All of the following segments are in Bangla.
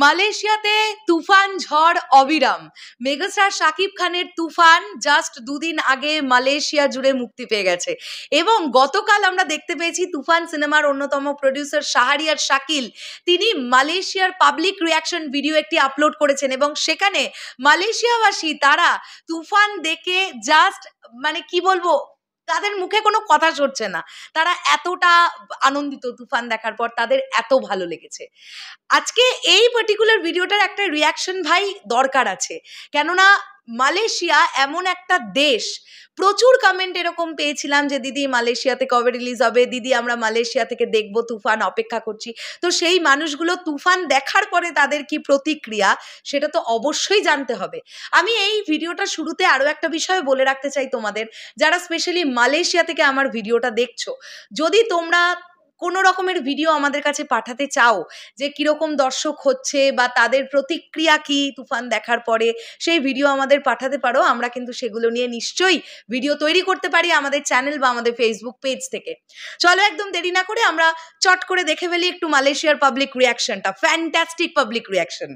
মালয়েশিয়াতে তুফান ঝড় অবিরাম। মেগাস্টার শাকিব খানের তুফান জাস্ট দুদিন আগে মালয়েশিয়া জুড়ে মুক্তি পেয়ে গেছে এবং গতকাল আমরা দেখতে পেয়েছি তুফান সিনেমার অন্যতম প্রডিউসার শাহরিয়ার শাকিল তিনি মালয়েশিয়ার পাবলিক রিয়াকশন ভিডিও একটি আপলোড করেছেন এবং সেখানে মালয়েশিয়াবাসী তারা তুফান দেখে জাস্ট মানে কি বলবো, তাদের মুখে কোনো কথা সরছে না, তারা এতটা আনন্দিত তুফান দেখার পর, তাদের এত ভালো লেগেছে। আজকে এই পার্টিকুলার ভিডিওটার একটা রিয়াকশন ভাই দরকার আছে, কেননা মালয়েশিয়া এমন একটা দেশ, প্রচুর কমেন্ট এরকম পেয়েছিলাম যে দিদি মালয়েশিয়াতে কবে রিলিজ হবে, দিদি আমরা মালয়েশিয়া থেকে দেখবো তুফান, অপেক্ষা করছি। তো সেই মানুষগুলো তুফান দেখার পরে তাদের কি প্রতিক্রিয়া সেটা তো অবশ্যই জানতে হবে। আমি এই ভিডিওটা শুরুতে আরও একটা বিষয় বলে রাখতে চাই তোমাদের, যারা স্পেশালি মালয়েশিয়া থেকে আমার ভিডিওটা দেখছো, যদি তোমরা কোনো রকমের ভিডিও আমাদের কাছে পাঠাতে চাও যে কীরকম দর্শক হচ্ছে বা তাদের প্রতিক্রিয়া কি তুফান দেখার পরে, সেই ভিডিও আমাদের পাঠাতে পারো। আমরা কিন্তু সেগুলো নিয়ে নিশ্চয়ই ভিডিও তৈরি করতে পারি আমাদের চ্যানেল বা আমাদের ফেসবুক পেজ থেকে। চলো একদম দেরি না করে আমরা চট করে দেখে ফেলি একটু মালয়েশিয়ার পাবলিক রিয়াকশনটা, ফ্যান্টাস্টিক পাবলিক রিয়াকশন।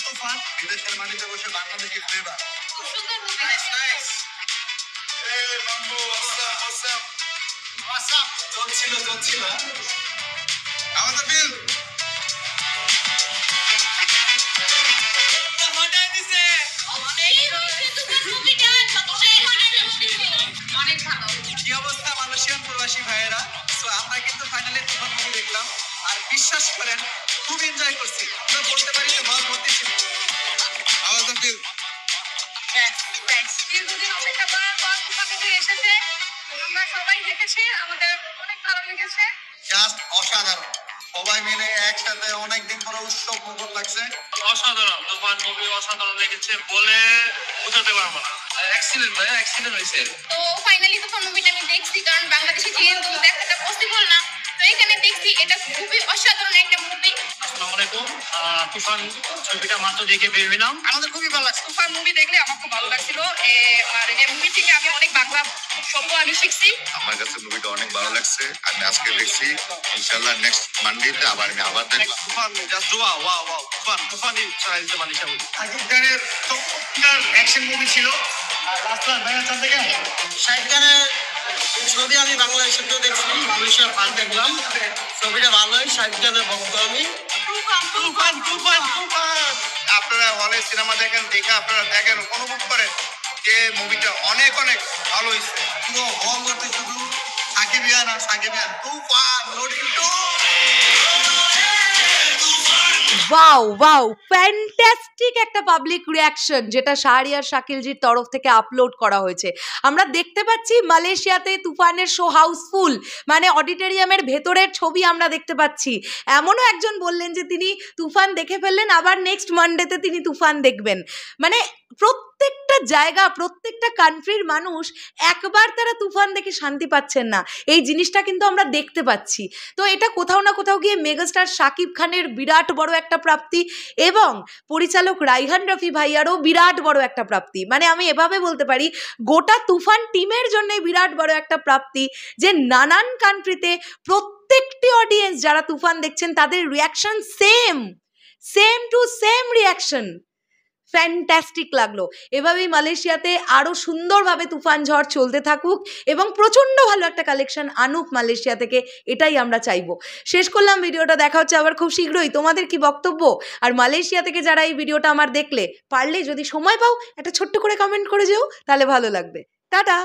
তুফান বিদেশের মাটিতে বসে বাংলাদেশি ফ্লেভার, খুব সুন্দর মুভি, নাইস। এই মাম্বু অসাম চলছিল আমাদের বিল অনেক ভালো। কি অবস্থা মালয়েশিয়ান প্রবাসী ভাইয়েরা? সো আমরা কিন্তু ফাইনালি তুফান মুভি দেখলাম আর বিশ্বাস করেন খুব এনজয় করছি। আমরা বলতে পারি যে হল ভর্তি ছিল। আমাদের বিল দীর্ঘদিন অপেক্ষা করার পর তুফান মুভি এসেছে, আমরা সবাই দেখেছি, আমাদের অনেক ভালো লেগেছে, জাস্ট অসাধারণ। সবাই মিলে একসাথে অনেকদিন পরে উৎসব মুখর লাগছে, অসাধারণ। তুফান মুভি অসাধারণ লেগেছে, বলে বোঝাতে পারবো না। এক্সিলেন্ট ভাই, এক্সিলেন্ট হয়েছে। তো ফাইনালি তুফান মুভিটা আমি দেখছি, কারণ বাংলাদেশে যেহেতু দেখাটা পসিবল না, তো এখানে দেখছি এটা খুবই অসাধারণ একটা মুভি। আসসালামু আলাইকুম। তুফান ছবিটা মাত্র দেখে বের হলাম, আমাদের খুবই ভালো লাগছে। তুফান মুভি দেখলে আমার খুব ভালো লাগছিল, আর এই মুভি থেকে আমি অনেক বাংলা শব্দ আমি শিখছি। আমার কাছে মুভিটা অনেক ভালো লাগছে, আমি আজকে দেখছি, ইনশাআল্লাহ নেক্সট মানডেতে আবার দেখব। তুফান জাস্ট ওয়াও তুফানই ছাড়া দিতে মানিস। শাকিব খানের চমৎকার অ্যাকশন মুভি ছিল। রাস্তার ভাইয়া চান থেকে শাকিব খানের ছবি আমি বাংলাদেশেও দেখছি, মালয়েশিয়া পার দেখলাম, ছবিটা ভালোই। শাকিব খানের ভক্ত আমি। তুফান আপনারা হলে সিনেমা দেখেন, দেখে আপনারা দেখেন, অনুভব করেন যে মুভিটা অনেক ভালো হয়েছে। পুরো হল করতে শুধু সাকিবিয়ান তুফান লোডিং টু। ওয়াও ফ্যান্টাস্টিক একটা পাবলিক রিয়াকশন যেটা শাহরিয়ার শাকিলজির তরফ থেকে আপলোড করা হয়েছে। আমরা দেখতে পাচ্ছি মালয়েশিয়াতে তুফানের শো হাউসফুল, মানে অডিটোরিয়ামের ভেতরের ছবি আমরা দেখতে পাচ্ছি। এমনও একজন বললেন যে তিনি তুফান দেখে ফেললেন, আবার নেক্সট মানডেতে তিনি তুফান দেখবেন। মানে প্রত্যেকটা জায়গা, প্রত্যেকটা কান্ট্রির মানুষ একবার তারা তুফান দেখে শান্তি পাচ্ছেন না, এই জিনিসটা কিন্তু আমরা দেখতে পাচ্ছি। তো এটা কোথাও না কোথাও গিয়ে মেগাস্টার শাকিব খানের বিরাট বড় একটা প্রাপ্তি এবং পরিচালক রাইহান রাফি ভাইয়ারও বিরাট বড় একটা প্রাপ্তি। মানে আমি এভাবে বলতে পারি গোটা তুফান টিমের জন্য বিরাট বড় একটা প্রাপ্তি যে নানান কান্ট্রিতে প্রত্যেকটি অডিয়েন্স যারা তুফান দেখছেন তাদের reaction same to same reaction. Fantastic লাগলো। এভাবেই মালয়েশিয়াতে আরও সুন্দরভাবে তুফান ঝড় চলতে থাকুক এবং প্রচণ্ড ভালো একটা কালেকশন আনুক মালয়েশিয়া থেকে, এটাই আমরা চাইবো। শেষ করলাম ভিডিওটা, দেখা হচ্ছে আবার খুব শীঘ্রই। তোমাদের কি বক্তব্য? আর মালয়েশিয়া থেকে যারা এই ভিডিওটা আমার দেখলে, পারলে যদি সময় পাও একটা ছোট্ট করে কমেন্ট করে যেও, তাহলে ভালো লাগবে। টাটা।